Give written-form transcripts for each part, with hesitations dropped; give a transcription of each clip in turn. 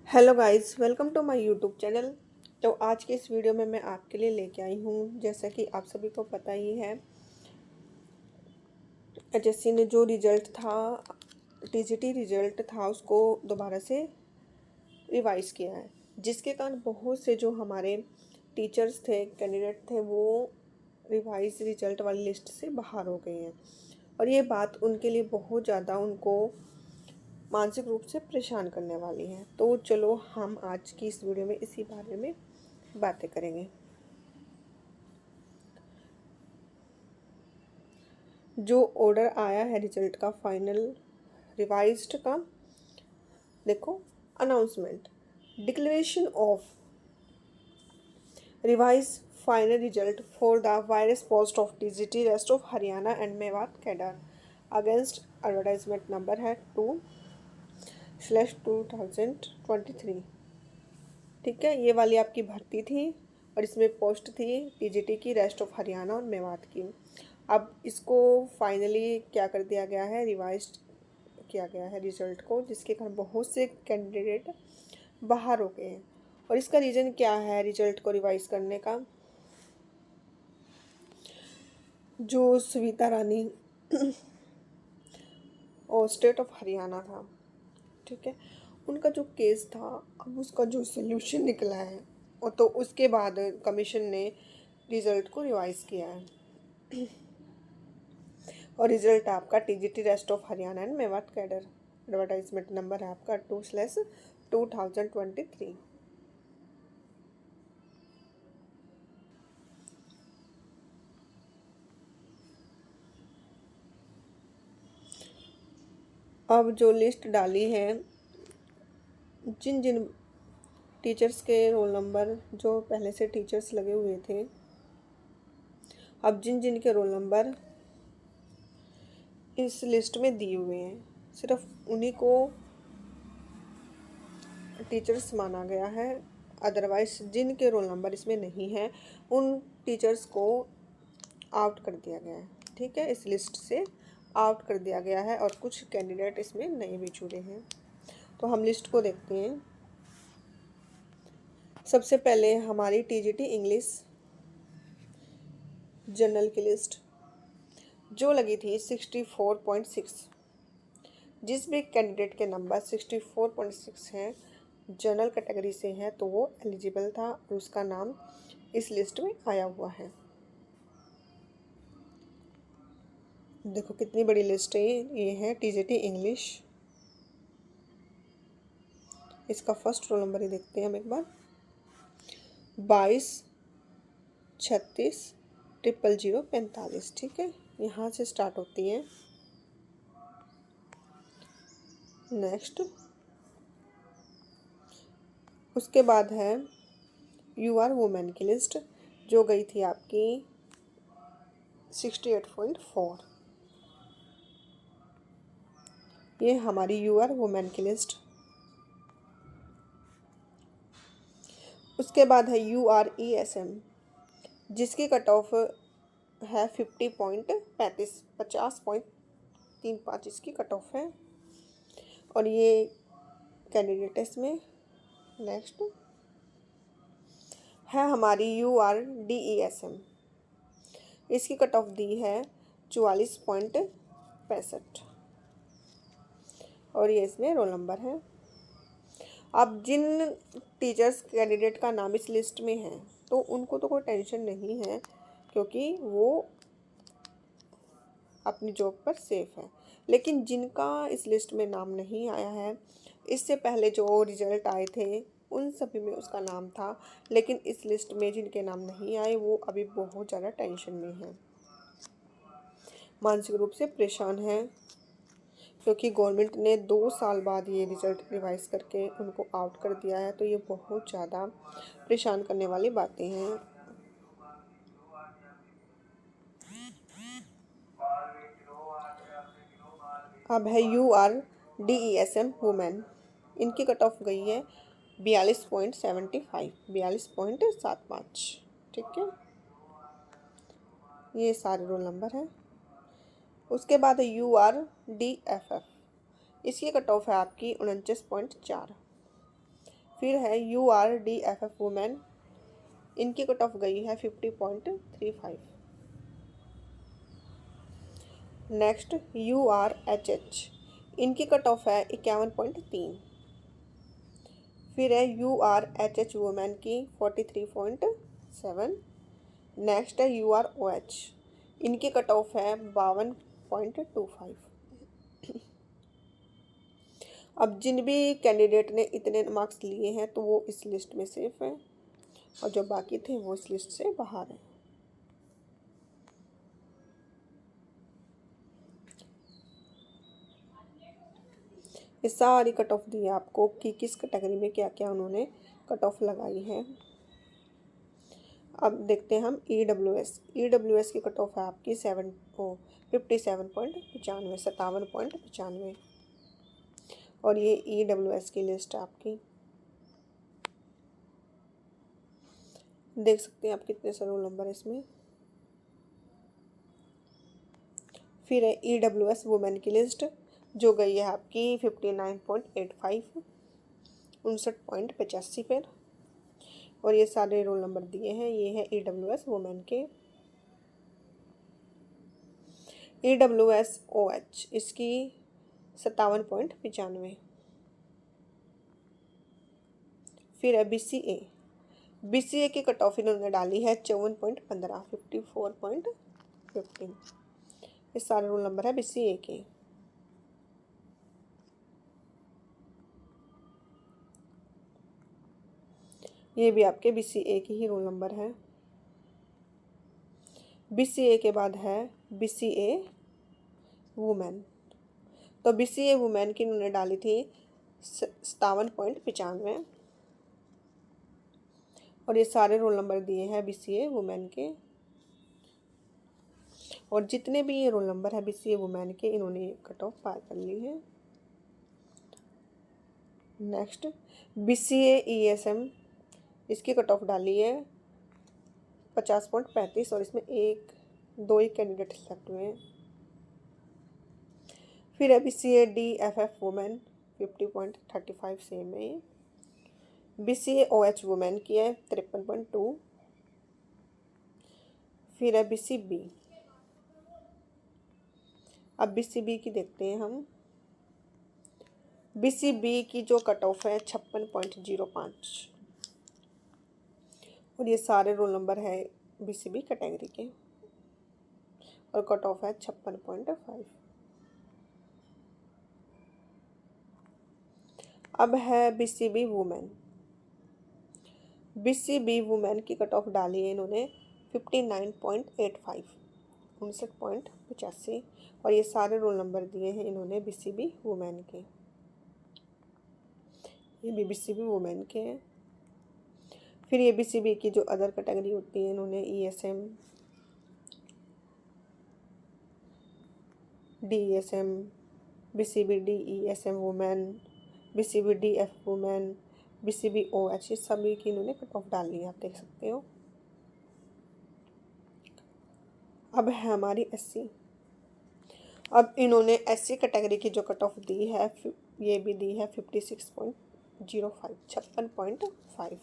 Hello guys, welcome to my YouTube channel. तो आज के इस वीडियो में मैं आपके लिए लेके आई हूँ, जैसा कि आप सभी को पता ही है, एचएससी ने जो रिज़ल्ट था, टीजीटी रिज़ल्ट था, उसको दोबारा से रिवाइज़ किया है, जिसके कारण बहुत से जो हमारे टीचर्स थे, कैंडिडेट थे, वो रिवाइज रिज़ल्ट वाली लिस्ट से बाहर हो गए हैं। और ये बात उनके लिए बहुत ज़्यादा उनको मानसिक रूप से परेशान करने वाली है। तो चलो हम आज की इस वीडियो में इसी बारे में बातें करेंगे। जो ऑर्डर आया है रिजल्ट का, फाइनल रिवाइज्ड का, देखो, announcement, declaration of revise final result for the virus post of TGT rest of Haryana and Mewat cadre against advertisement number है 2/2023। ठीक है, ये वाली आपकी भर्ती थी और इसमें पोस्ट थी टीजीटी की रेस्ट ऑफ हरियाणा और मेवात की। अब इसको फाइनली क्या कर दिया गया है, रिवाइज किया गया है रिजल्ट को, जिसके कारण बहुत से कैंडिडेट बाहर हो गए हैं। और इसका रीज़न क्या है रिजल्ट को रिवाइज करने का? जो सविता रानी और स्टेट ऑफ हरियाणा था, ठीक है, उनका जो केस था, अब उसका जो सोल्यूशन निकला है, और तो उसके बाद कमीशन ने रिज़ल्ट को रिवाइज किया है। और रिजल्ट आपका TGT rest of Haryana and Mewat cadre, advertisement number है आपका 2/2023। अब जो लिस्ट डाली है, जिन जिन टीचर्स के रोल नंबर जो पहले से टीचर्स लगे हुए थे, अब जिन जिन के रोल नंबर इस लिस्ट में दिए हुए हैं, सिर्फ उन्हीं को टीचर्स माना गया है। अदरवाइज जिनके रोल नंबर इसमें नहीं है, उन टीचर्स को आउट कर दिया गया है। ठीक है, इस लिस्ट से आउट कर दिया गया है और कुछ कैंडिडेट इसमें नए भी जुड़े हैं। तो हम लिस्ट को देखते हैं। सबसे पहले हमारी टीजीटी इंग्लिश जनरल की लिस्ट जो लगी थी 64.6, जिस भी कैंडिडेट के नंबर 64.6 हैं, जनरल कैटेगरी से है, तो वो एलिजिबल था और उसका नाम इस लिस्ट में आया हुआ है। देखो कितनी बड़ी लिस्ट है ये है टीजीटी इंग्लिश। इसका फर्स्ट रोल नंबर ही देखते हैं हम एक बार, 22 36 00045। ठीक है, यहाँ से स्टार्ट होती है। नेक्स्ट, उसके बाद है यू आर वुमेन की लिस्ट जो गई थी आपकी 68.4। ये हमारी यू आर वुमेन की लिस्ट। उसके बाद है U R E S M, जिसकी कट ऑफ है 50.35, 50.35 इसकी कट ऑफ है और ये कैंडिडेट है इसमें। नेक्स्ट है हमारी U R D E S M, इसकी कट ऑफ दी है 44.65 और ये इसमें रोल नंबर है। अब जिन टीचर्स कैंडिडेट का नाम इस लिस्ट में है, तो उनको तो कोई टेंशन नहीं है, क्योंकि वो अपनी जॉब पर सेफ है। लेकिन जिनका इस लिस्ट में नाम नहीं आया है, इससे पहले जो रिजल्ट आए थे उन सभी में उसका नाम था, लेकिन इस लिस्ट में जिनके नाम नहीं आए वो अभी बहुत ज़्यादा टेंशन में हैं, मानसिक रूप से परेशान हैं, क्योंकि गवर्नमेंट ने 2 साल बाद ये रिज़ल्ट रिवाइज करके उनको आउट कर दिया है। तो ये बहुत ज़्यादा परेशान करने वाली बातें हैं। अब है U R D E S M women, इनकी कट ऑफ गई है 42.75, 42.75। ठीक है, ये सारे रोल नंबर हैं। उसके बाद है U R D F F, इसकी कट ऑफ है आपकी 49.4। फिर है URDFF वुमेन, इनकी कट ऑफ गई है 50.35। नेक्स्ट URHH, इनकी कट ऑफ है 51.3। फिर है URHH वुमेन की 43.7। नेक्स्ट है UROH, इनकी कट ऑफ है 52.25। अब जिन भी कैंडिडेट ने इतने मार्क्स लिए हैं तो वो इस लिस्ट में सेफ हैं, और जो बाकी थे वो इस लिस्ट से बाहर हैं। ये सारी कट ऑफ दी है आपको कि किस कैटेगरी में क्या क्या उन्होंने कट ऑफ लगाई है। अब देखते हैं हम EWS की कट ऑफ है आपकी 57.95, 57.95। और ये EWS की लिस्ट है आपकी, देख सकते हैं आप कितने सारे रोल नंबर है इसमें। फिर है EWS वुमेन की लिस्ट, जो गई है आपकी 59.85, 59.85 पर। और ये सारे रोल नंबर दिए हैं, ये है EWS वुमेन के। EWSOH, इसकी 57.95। फिर है BCA की कट ऑफ इन्होंने डाली है 54.15, 54.15। ये सारे रोल नंबर है BCA के। ये भी आपके BCA के ही रोल नंबर है। BCA के बाद है BCA वुमेन, तो BCA वुमेन की इन्होंने डाली थी 57.95। और ये सारे रोल नंबर दिए हैं BCA वुमेन के। और जितने भी ये रोल नंबर है BCA वुमेन के, इन्होंने कट ऑफ पार कर ली है। नेक्स्ट BCA ESM, इसकी कट ऑफ डाली है 50.35, और इसमें दो ही कैंडिडेट सेलेक्ट हुए हैं। फिर है BCA DFF वुमेन 50.35, सेम है ये। BCA OH वुमेन की है 53.2। फिर है BCB, अब BCB की देखते हैं हम। BCB की जो कट ऑफ है 56.05, और ये सारे रोल नंबर है BCB कैटेगरी के, और कट ऑफ है 56.5। अब है BCB वुमेन। BCB वुमेन की कट ऑफ डाली है इन्होंने 59.85, 59.85। और ये सारे रोल नंबर दिए हैं इन्होंने BCB वुमेन के, ये भी BCB वुमेन के हैं। फिर ये BCB की जो अदर कैटेगरी होती है, इन्होंने ESM, DESM, BCB DESM women, BCB DF women, BCB OH, सभी की इन्होंने कट ऑफ डाल ली, आप देख सकते हो। अब है हमारी SC। अब इन्होंने SC कैटेगरी की जो कट ऑफ दी है, ये भी दी है 56.05, 56.5।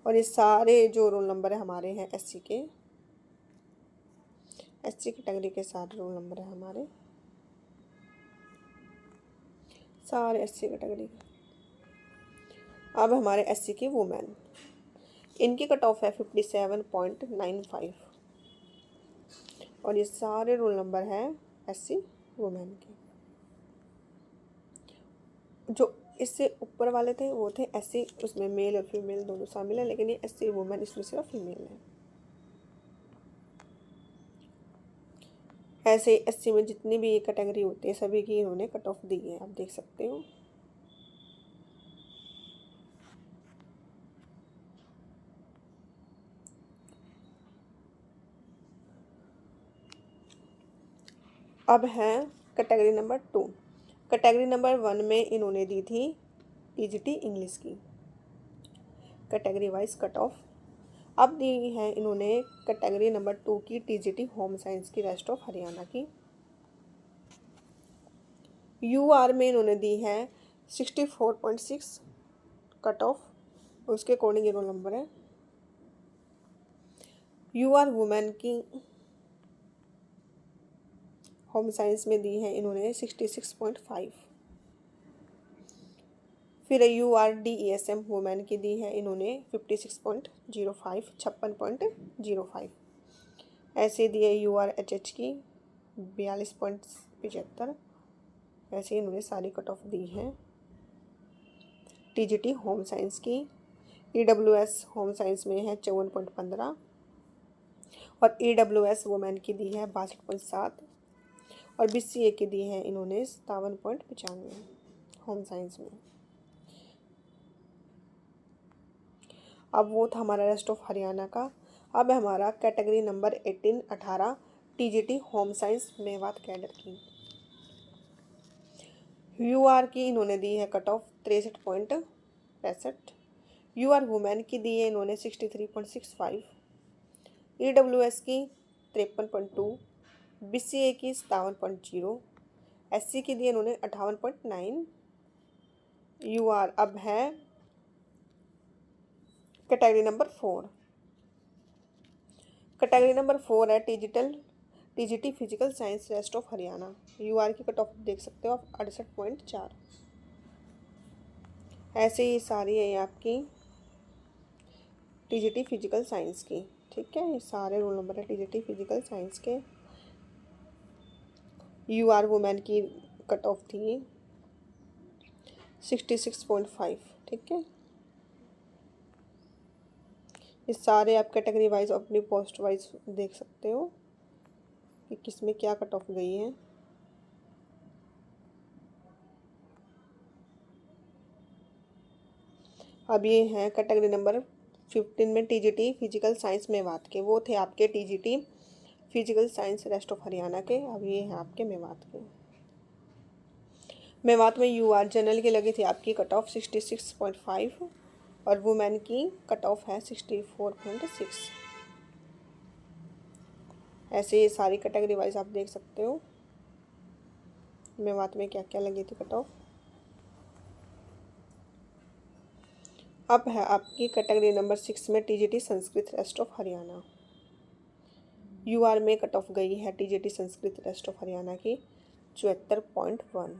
और ये सारे जो रोल नंबर है हमारे हैं SC के, SC कैटेगरी के सारे रोल नंबर है हमारे, सारे SC कैटेगरी के। अब हमारे SC की वुमेन, इनकी कट ऑफ है 57.95, और ये सारे रोल नंबर हैं SC वुमेन के। जो इससे ऊपर वाले थे वो थे SC, उसमें मेल और फीमेल दोनों शामिल हैं, लेकिन ये SC वुमेन इसमें सिर्फ फीमेल है। ऐसे ही SC में जितनी भी कैटेगरी होती है सभी की इन्होंने कट ऑफ दी है, आप देख सकते हो। अब है कैटेगरी नंबर 2। कैटेगरी नंबर 1 में इन्होंने दी थी TGT इंग्लिश की कैटेगरी वाइज कट ऑफ। अब दी है इन्होंने कैटेगरी नंबर 2 की TGT होम साइंस की, वेस्ट ऑफ हरियाणा की। UR में इन्होंने दी है 64.6, कट ऑफ, उसके अकॉर्डिंग ये रोल नंबर है। यूआर वुमेन की होम साइंस में दी है इन्होंने 66.5। फिर URDESM वुमेन की दी है इन्होंने 56.05, 56.05। ऐसे दिए URHH की 42.75। ऐसे इन्होंने सारी कट ऑफ दी है। TGT होम साइंस की EWS होम साइंस में है 54.15 और EWS वुमेन की दी है 62.7 और BCA की दी है इन्होंने 57.95 होम साइंस में। अब वो था हमारा रेस्ट ऑफ हरियाणा का। अब हमारा category number 18 18 TGT home science Mewat cadre की। UR की इन्होंने दी है कट ऑफ 63.65। UR वुमेन की दी है इन्होंने 63.65। EWS की 53.2, BCA की 57.0, SC की दी इन्होंने 58.9। UR अब है कैटेगरी नंबर 4। कैटेगरी नंबर 4 है TGT physical science rest of Haryana. UR की कट ऑफ देख सकते हो आप 68.4। ऐसे ही सारी है आपकी TGT फिजिकल साइंस की। ठीक है, ये सारे रोल नंबर है TGT फिजिकल साइंस के। UR वुमेन की कट ऑफ थी 66.5। ठीक है, ये सारे आप कैटेगरी वाइज अपनी पोस्ट वाइज देख सकते हो कि किस में क्या कट ऑफ गई है। अब ये हैं कैटेगरी नंबर 15 में TGT फिजिकल साइंस मेवात के। वो थे आपके TGT physical science rest of Haryana के। अब ये हैं आपके मेवात के। मेवात में UR जनरल की लगी थी आपकी कट ऑफ 66.5 और वुमेन की कट ऑफ है 64.6। ऐसे ये सारी कैटेगरी वाइज आप देख सकते हो मेवात में क्या क्या लगी थी कट ऑफ। अब है आपकी कैटेगरी नंबर 6 में TGT Sanskrit rest of Haryana. UR में कट ऑफ गई है TGT Sanskrit rest of Haryana की 74.1।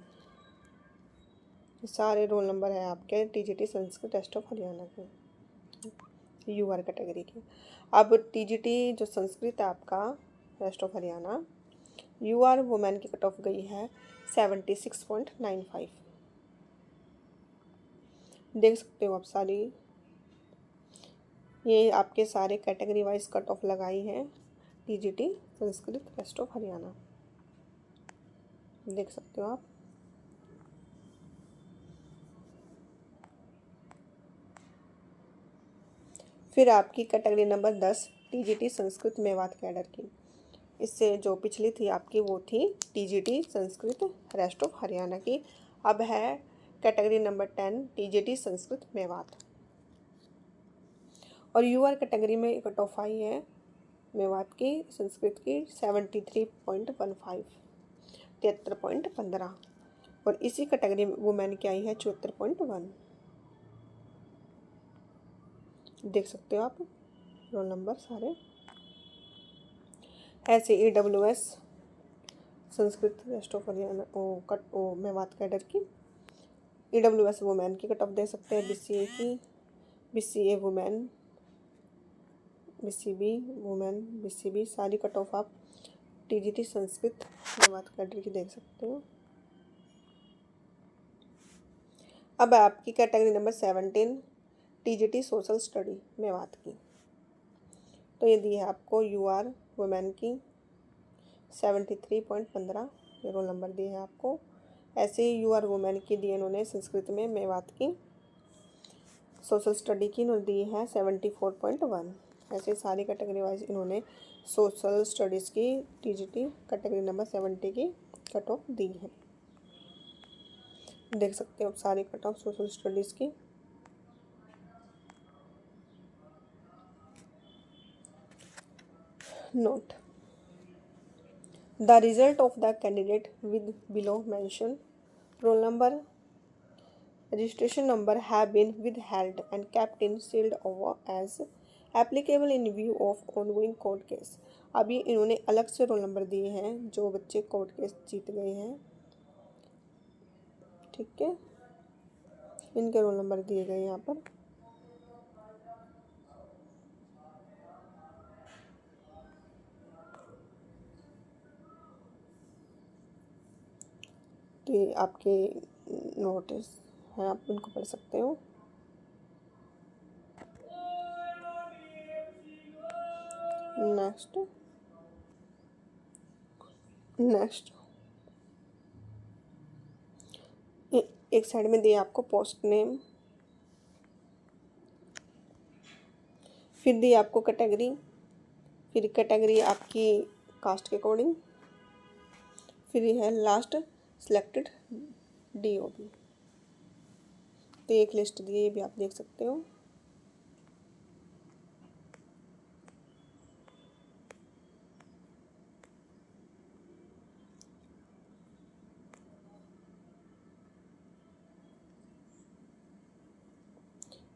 सारे रोल नंबर है आपके TGT Sanskrit rest of Haryana के UR कैटेगरी के। अब TGT जो संस्कृत है आपका rest of Haryana, UR women की कट ऑफ गई है 76.95। देख सकते हो आप सारी, ये आपके सारे कैटेगरी वाइज कट ऑफ लगाई है TGT Sanskrit rest of Haryana. देख सकते हो आप। फिर आपकी category number 10 TGT Sanskrit Mewat cadre की। इससे जो पिछली थी आपकी वो थी TGT Sanskrit rest of Haryana की। अब है category number 10 TGT Sanskrit Mewat. और UR कैटेगरी में कट ऑफ आई है मेवात की संस्कृत की 73.15, 73.15। और इसी कैटेगरी में वुमेन की आई है 74.1। देख सकते हो आप रोल नंबर सारे। ऐसे EWS Sanskrit rest of Haryana Mewat cadre की EWS वुमेन की कट ऑफ दे सकते हैं। BCA की, BCA women, BCB women, BCB सारी कट ऑफ आप TGT संस्कृत मेवात कैडर की देख सकते हो। अब आपकी category number 17 TGT social study Mewat की। तो ये दी है आपको UR वुमेन की 73.15, ये रोल नंबर दिए हैं आपको। ऐसे ही UR वुमेन की दी इन्होंने संस्कृत में मेवात की सोशल स्टडी की इन्होंने दी है 74.1। ऐसे सारी कैटेगरी वाइज इन्होंने सोशल स्टडीज़ की TGT कैटेगरी नंबर 70 की कट ऑफ दी है। देख सकते हो आप सारी कट ऑफ सोशल स्टडीज़ की। Note: the result of the candidate with below mentioned roll number registration number have been withheld and kept in sealed over as applicable in view of ongoing court case। अभी इन्होंने अलग से roll number दिए हैं जो बच्चे court case जीत गए हैं, ठीक है, इनके रोल नंबर दिए गए यहाँ पर। तो ये आपके नोटिस हैं, आप इनको पढ़ सकते हो। नेक्स्ट एक साइड में दिए आपको पोस्ट नेम, फिर दिए आपको कैटेगरी, फिर कैटेगरी आपकी कास्ट के अकॉर्डिंग, फिर ये है लास्ट सिलेक्टेड DOB। तो एक लिस्ट दी है, ये भी आप देख सकते हो।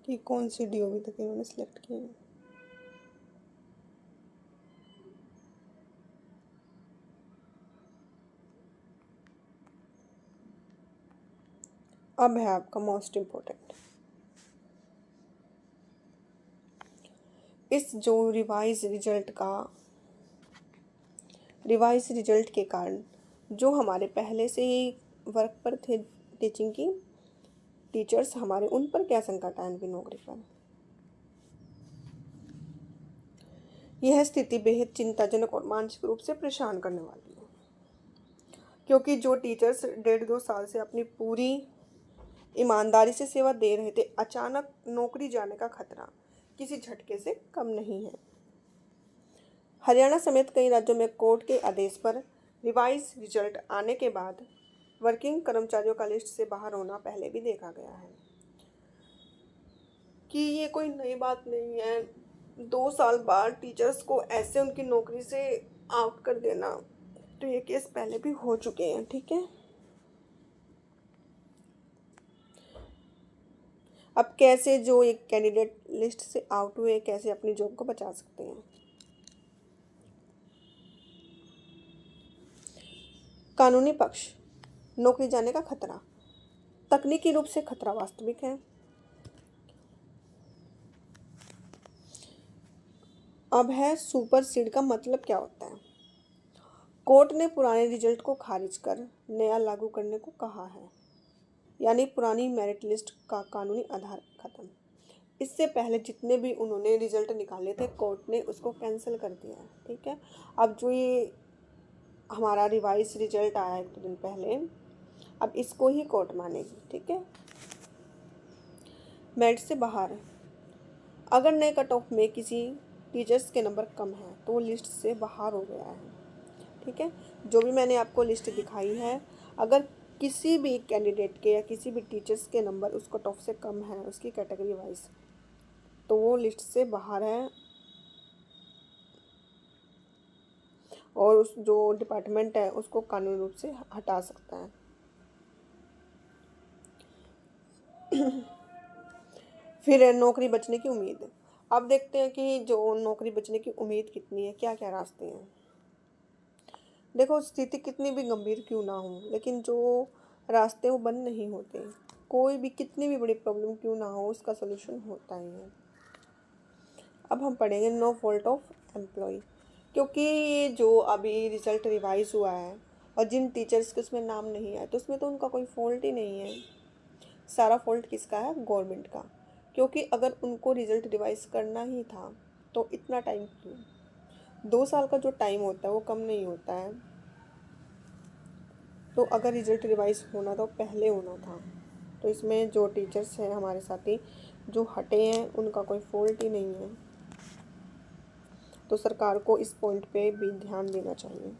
कि कौन सी DOB तक इन्होंने सिलेक्ट की है। अब है आपका मोस्ट इम्पोर्टेंट, इस जो रिवाइज रिजल्ट के कारण जो हमारे पहले से ही वर्क पर थे टीचिंग की टीचर्स हमारे, उन पर क्या संकट आए उनकी नौकरी पर। यह स्थिति बेहद चिंताजनक और मानसिक रूप से परेशान करने वाली है, क्योंकि जो टीचर्स 1.5-2 साल से अपनी पूरी ईमानदारी से सेवा दे रहे थे, अचानक नौकरी जाने का खतरा किसी झटके से कम नहीं है। हरियाणा समेत कई राज्यों में कोर्ट के आदेश पर रिवाइज रिजल्ट आने के बाद वर्किंग कर्मचारियों का लिस्ट से बाहर होना पहले भी देखा गया है, कि ये कोई नई बात नहीं है। 2 साल बाद टीचर्स को ऐसे उनकी नौकरी से आउट कर देना, तो ये केस पहले भी हो चुके हैं, ठीक है। अब कैसे जो एक कैंडिडेट लिस्ट से आउट हुए कैसे अपनी जॉब को बचा सकते हैं। कानूनी पक्ष, नौकरी जाने का खतरा, तकनीकी रूप से खतरा वास्तविक है। अब है सुपरसीड का मतलब क्या होता है। कोर्ट ने पुराने रिजल्ट को खारिज कर नया लागू करने को कहा है, यानी पुरानी मेरिट लिस्ट का कानूनी आधार खत्म। इससे पहले जितने भी उन्होंने रिजल्ट निकाले थे कोर्ट ने उसको कैंसिल कर दिया है, ठीक है। अब जो ये हमारा रिवाइज रिजल्ट आया 1-2 दिन पहले, अब इसको ही कोर्ट मानेगी, ठीक है। मेरिट से बाहर, अगर नए कट ऑफ में किसी टीचर्स के नंबर कम है तो वो लिस्ट से बाहर हो गया है, ठीक है। जो भी मैंने आपको लिस्ट दिखाई है, अगर किसी भी कैंडिडेट के या किसी भी टीचर्स के नंबर उस कट ऑफ से कम है उसकी कैटेगरी वाइज, तो वो लिस्ट से बाहर है और उस जो डिपार्टमेंट है उसको कानूनी रूप से हटा सकता है। फिर है नौकरी बचने की उम्मीद। अब देखते हैं कि जो नौकरी बचने की उम्मीद कितनी है, क्या क्या रास्ते हैं। देखो, स्थिति कितनी भी गंभीर क्यों ना हो, लेकिन जो रास्ते वो बंद नहीं होते। कोई भी कितनी भी बड़ी प्रॉब्लम क्यों ना हो, उसका सोल्यूशन होता ही है। अब हम पढ़ेंगे नो फॉल्ट ऑफ एम्प्लॉय, क्योंकि ये जो अभी रिज़ल्ट रिवाइज हुआ है और जिन टीचर्स के उसमें नाम नहीं आया, तो उसमें तो उनका कोई फॉल्ट ही नहीं है। सारा फॉल्ट किसका है? गवर्नमेंट का। क्योंकि अगर उनको रिज़ल्ट रिवाइज करना ही था तो इतना टाइम क्यों? 2 साल का जो टाइम होता है वो कम नहीं होता है। तो अगर रिज़ल्ट रिवाइज होना तो पहले होना था। तो इसमें जो टीचर्स हैं हमारे साथी जो हटे हैं उनका कोई फॉल्ट ही नहीं है। तो सरकार को इस पॉइंट पे भी ध्यान देना चाहिए।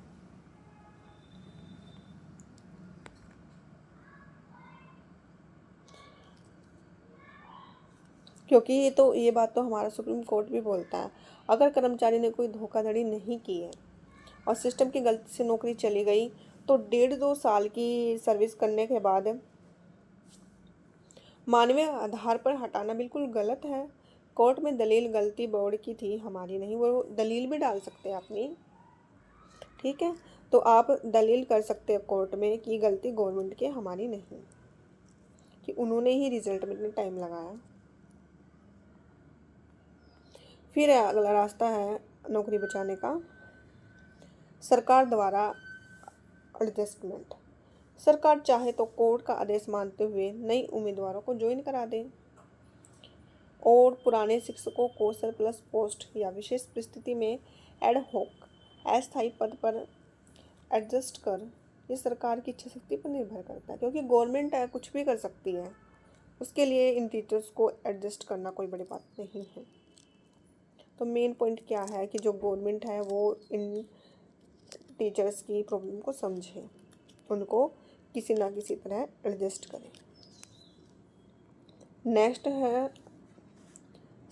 क्योंकि ये बात तो हमारा सुप्रीम कोर्ट भी बोलता है, अगर कर्मचारी ने कोई धोखाधड़ी नहीं की है और सिस्टम की गलती से नौकरी चली गई, तो 1.5-2 साल की सर्विस करने के बाद मानवीय आधार पर हटाना बिल्कुल गलत है। कोर्ट में दलील गलती बोर्ड की थी, हमारी नहीं। वो दलील भी डाल सकते हैं अपनी, ठीक है। तो आप दलील कर सकते हैं कोर्ट में कि गलती गवर्नमेंट की, हमारी नहीं, कि उन्होंने ही रिजल्ट में इतना टाइम लगाया। फिर अगला रास्ता है नौकरी बचाने का, सरकार द्वारा एडजस्टमेंट। सरकार चाहे तो कोर्ट का आदेश मानते हुए नई उम्मीदवारों को ज्वाइन करा दे और पुराने शिक्षकों को सरप्लस पोस्ट या विशेष परिस्थिति में एड होक अस्थायी पद पर एडजस्ट कर। ये सरकार की इच्छा शक्ति पर निर्भर करता है, क्योंकि गवर्नमेंट है, कुछ भी कर सकती है। उसके लिए इन टीचर्स को एडजस्ट करना कोई बड़ी बात नहीं है। तो मेन पॉइंट क्या है कि जो गवर्नमेंट है वो इन टीचर्स की प्रॉब्लम को समझे, उनको किसी ना किसी तरह एडजस्ट करे। नेक्स्ट है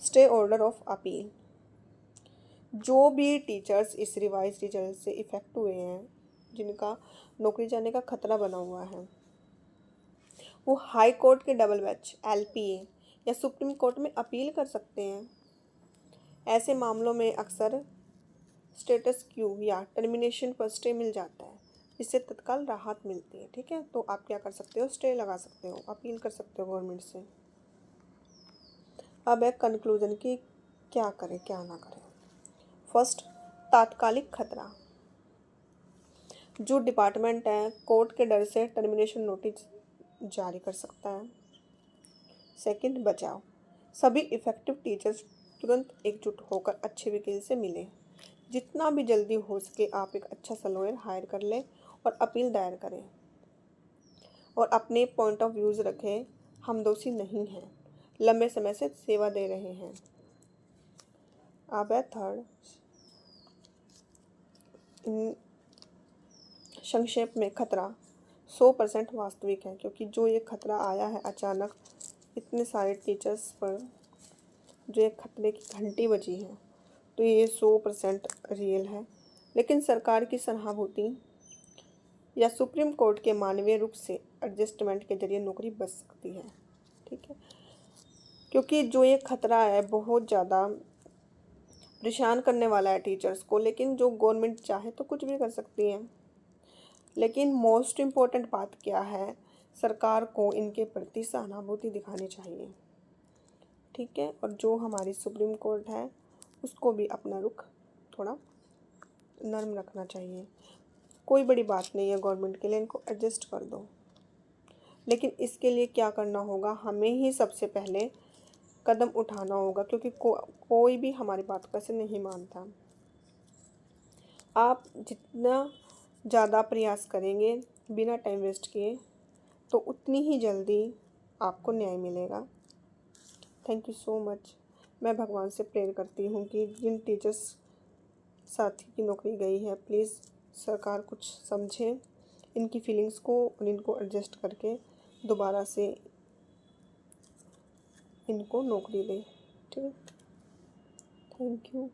स्टे ऑर्डर ऑफ अपील। जो भी टीचर्स इस रिवाइज रिजल्ट से इफेक्ट हुए हैं, जिनका नौकरी जाने का खतरा बना हुआ है, वो हाई कोर्ट के डबल बेंच LPA या सुप्रीम कोर्ट में अपील कर सकते हैं। ऐसे मामलों में अक्सर स्टेटस क्यू या टर्मिनेशन पर स्टे मिल जाता है, इससे तत्काल राहत मिलती है, ठीक है। तो आप क्या कर सकते हो, स्टे लगा सकते हो, अपील कर सकते हो गवर्नमेंट से। अब एक कंक्लूजन की क्या करें क्या ना करें। फर्स्ट, तात्कालिक खतरा। जो डिपार्टमेंट है कोर्ट के डर से टर्मिनेशन नोटिस जारी कर सकता है। सेकंड, बचाव। सभी इफ़ेक्टिव टीचर्स तुरंत एकजुट होकर अच्छे वकील से मिलें। जितना भी जल्दी हो सके आप एक अच्छा सा लॉयर हायर कर लें और अपील दायर करें और अपने पॉइंट ऑफ व्यूज़ रखें। हम दोषी नहीं हैं, लंबे समय से सेवा दे रहे हैं। अब है थर्ड, संक्षेप में खतरा 100% वास्तविक है, क्योंकि जो ये खतरा आया है अचानक इतने सारे टीचर्स पर, जो एक खतरे की घंटी बजी है, तो ये 100% रियल है। लेकिन सरकार की सहानुभूति या सुप्रीम कोर्ट के मानवीय रूप से एडजस्टमेंट के जरिए नौकरी बच सकती है, ठीक है। क्योंकि जो ये खतरा है बहुत ज़्यादा परेशान करने वाला है टीचर्स को, लेकिन जो गवर्नमेंट चाहे तो कुछ भी कर सकती है। लेकिन मोस्ट इम्पोर्टेंट बात क्या है, सरकार को इनके प्रति सहानुभूति दिखानी चाहिए, ठीक है। और जो हमारी सुप्रीम कोर्ट है उसको भी अपना रुख थोड़ा नर्म रखना चाहिए। कोई बड़ी बात नहीं है गवर्नमेंट के लिए, इनको एडजस्ट कर दो। लेकिन इसके लिए क्या करना होगा, हमें ही सबसे पहले कदम उठाना होगा, क्योंकि कोई भी हमारी बात को ऐसे नहीं मानता। आप जितना ज़्यादा प्रयास करेंगे बिना टाइम वेस्ट किए, तो उतनी ही जल्दी आपको न्याय मिलेगा। Thank you so much. मैं भगवान से प्रेयर करती हूँ कि जिन टीचर्स साथी की नौकरी गई है, प्लीज़ सरकार कुछ समझे इनकी फीलिंग्स को और इनको एडजस्ट करके दोबारा से इनको नौकरी दे, ठीक है। Thank you.